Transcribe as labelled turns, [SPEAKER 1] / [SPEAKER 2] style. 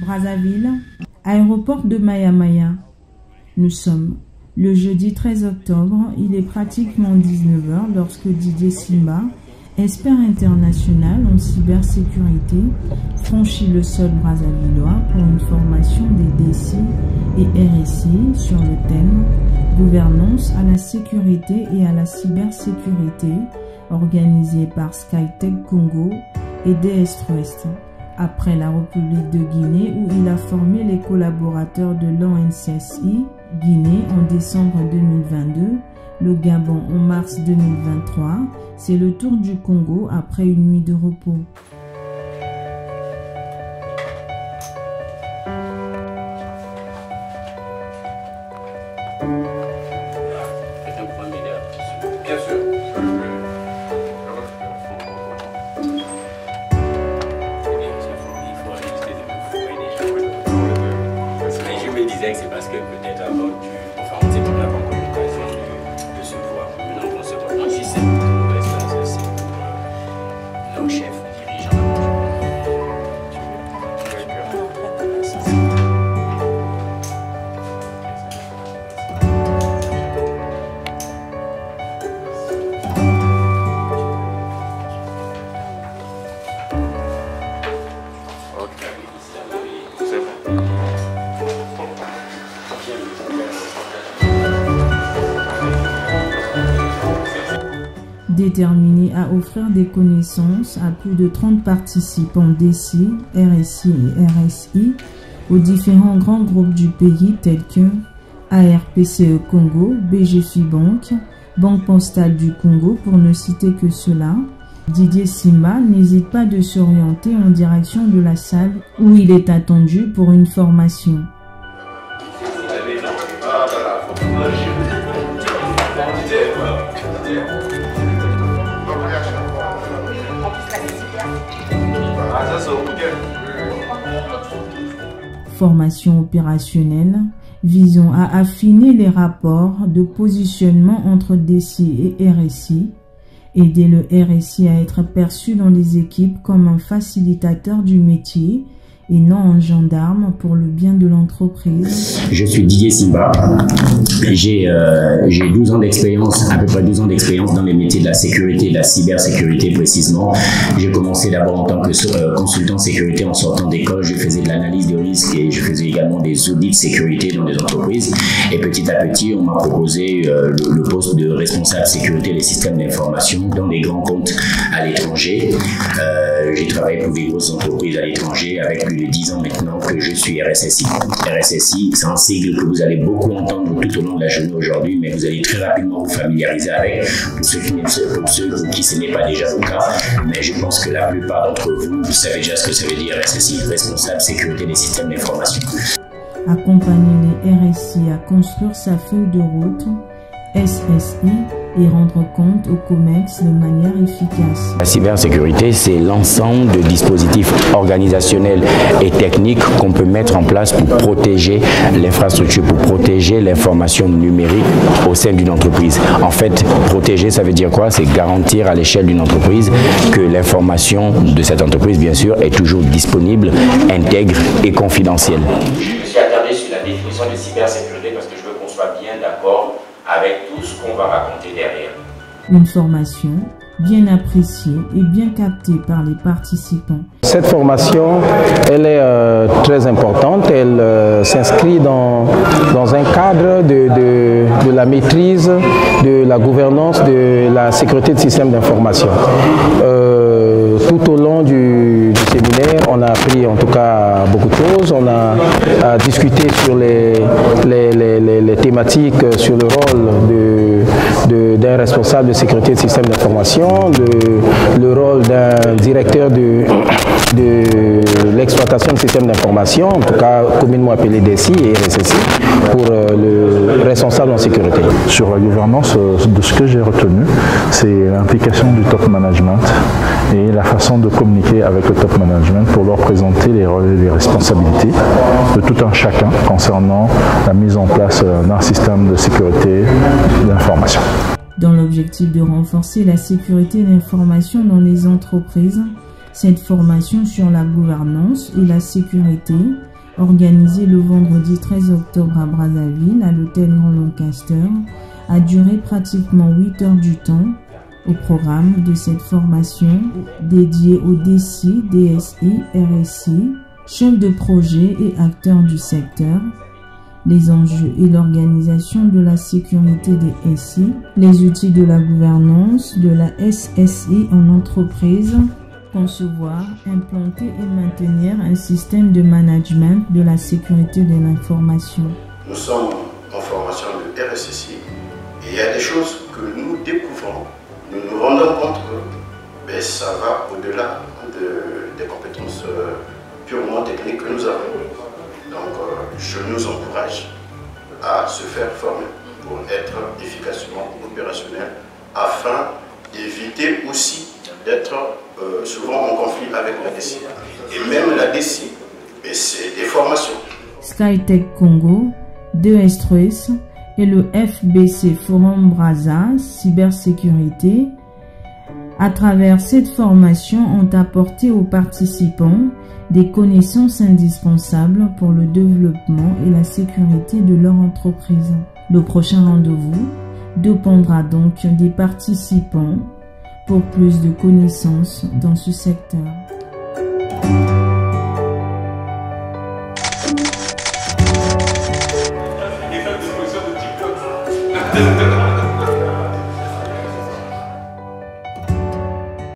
[SPEAKER 1] Brazzaville, aéroport de Maya-Maya. Nous sommes le jeudi 13 octobre, il est pratiquement 19 h lorsque Didier Simba, expert international en cybersécurité, franchit le sol brazzavillois pour une formation des DSI et RSI sur le thème « Gouvernance à la sécurité et à la cybersécurité » organisée par Skytech Congo et DS Trust, après la République de Guinée où il a formé les collaborateurs de l'ONCSI Guinée en décembre 2022, le Gabon en mars 2023, c'est le tour du Congo après une nuit de repos.
[SPEAKER 2] C'est parce que peut-être avant, on ne s'est pas encore eu l'occasion de se voir. Maintenant qu'on se voit, moi j'y sais, c'est pour nos chefs dirigeants.
[SPEAKER 1] Déterminé à offrir des connaissances à plus de 30 participants DSI, RSI et RSI aux différents grands groupes du pays tels que ARPCE Congo, BGFI Bank, Banque Postale du Congo pour ne citer que cela, Didier Simba n'hésite pas de s'orienter en direction de la salle où il est attendu pour une formation. Formation opérationnelle visant à affiner les rapports de positionnement entre DSI et RSI, aider le RSI à être perçu dans les équipes comme un facilitateur du métier et non un gendarme pour le bien de l'entreprise.
[SPEAKER 2] Je suis Didier Simba. J'ai 12 ans d'expérience, à peu près 12 ans d'expérience dans les métiers de la sécurité, de la cybersécurité précisément. J'ai commencé d'abord en tant que consultant sécurité en sortant d'école. Je faisais de l'analyse de risque et je faisais également des audits de sécurité dans des entreprises. Et petit à petit, on m'a proposé le poste de responsable sécurité des systèmes d'information dans des grands comptes à l'étranger. J'ai travaillé pour des grosses entreprises à l'étranger avec plus de 10 ans maintenant que je suis RSSI. RSSI, c'est un sigle que vous allez beaucoup entendre tout au long de la journée aujourd'hui, mais vous allez très rapidement vous familiariser avec, pour ceux qui ce n'est pas déjà le cas. Mais je pense que la plupart d'entre vous, vous savez déjà ce que ça veut dire RSSI, responsable sécurité des systèmes d'information.
[SPEAKER 1] Accompagner les RSI à construire sa feuille de route, SSI, et rendre compte au COMEX de manière efficace.
[SPEAKER 2] La cybersécurité, c'est l'ensemble de dispositifs organisationnels et techniques qu'on peut mettre en place pour protéger l'infrastructure, pour protéger l'information numérique au sein d'une entreprise. En fait, protéger, ça veut dire quoi? C'est garantir à l'échelle d'une entreprise que l'information de cette entreprise, bien sûr, est toujours disponible, intègre et confidentielle. Je suis attardé sur la définition de cybersécurité parce que je veux qu'on soit bien d'accord avec tout ce qu'on va raconter derrière.
[SPEAKER 1] Une formation bien appréciée et bien captée par les participants.
[SPEAKER 3] Cette formation, elle est très importante. Elle s'inscrit dans un cadre de la maîtrise, de la gouvernance, de la sécurité de systèmes d'information. Tout au long du séminaire, on a appris en tout cas beaucoup de choses. On a discuté sur les thématiques, sur le rôle d'un responsable de sécurité de systèmes d'information, le rôle d'un directeur de l'exploitation de systèmes d'information, en tout cas communément appelé DSI et RSSI, pour le responsable en sécurité.
[SPEAKER 4] Sur la gouvernance, de ce que j'ai retenu, c'est l'implication du top management et la façon de communiquer avec le top management pour leur présenter les rôles et les responsabilités de tout un chacun concernant la mise en place d'un système de sécurité d'information.
[SPEAKER 1] Dans l'objectif de renforcer la sécurité d'information dans les entreprises, cette formation sur la gouvernance et la sécurité organisé le vendredi 13 octobre à Brazzaville, à l'hôtel Grand Lancaster, a duré pratiquement 8 heures du temps. Au programme de cette formation dédiée aux DSI, DSI, RSI, chefs de projet et acteurs du secteur, les enjeux et l'organisation de la sécurité des SI, les outils de la gouvernance de la SSI en entreprise, concevoir, implanter et maintenir un système de management de la sécurité de l'information.
[SPEAKER 5] Nous sommes en formation de RSSI et il y a des choses que nous découvrons. Nous nous rendons compte que ça va au-delà des compétences purement techniques que nous avons. Donc je nous encourage à se faire former pour être efficacement opérationnel afin d'éviter aussi d'être souvent en conflit avec la DSI. Et même la DSI, c'est des formations.
[SPEAKER 1] Skytech Congo, 2S et le FBC Forum Brazza Cybersécurité, à travers cette formation, ont apporté aux participants des connaissances indispensables pour le développement et la sécurité de leur entreprise. Le prochain rendez-vous dépendra donc des participants pour plus de connaissances dans ce secteur.
[SPEAKER 6] De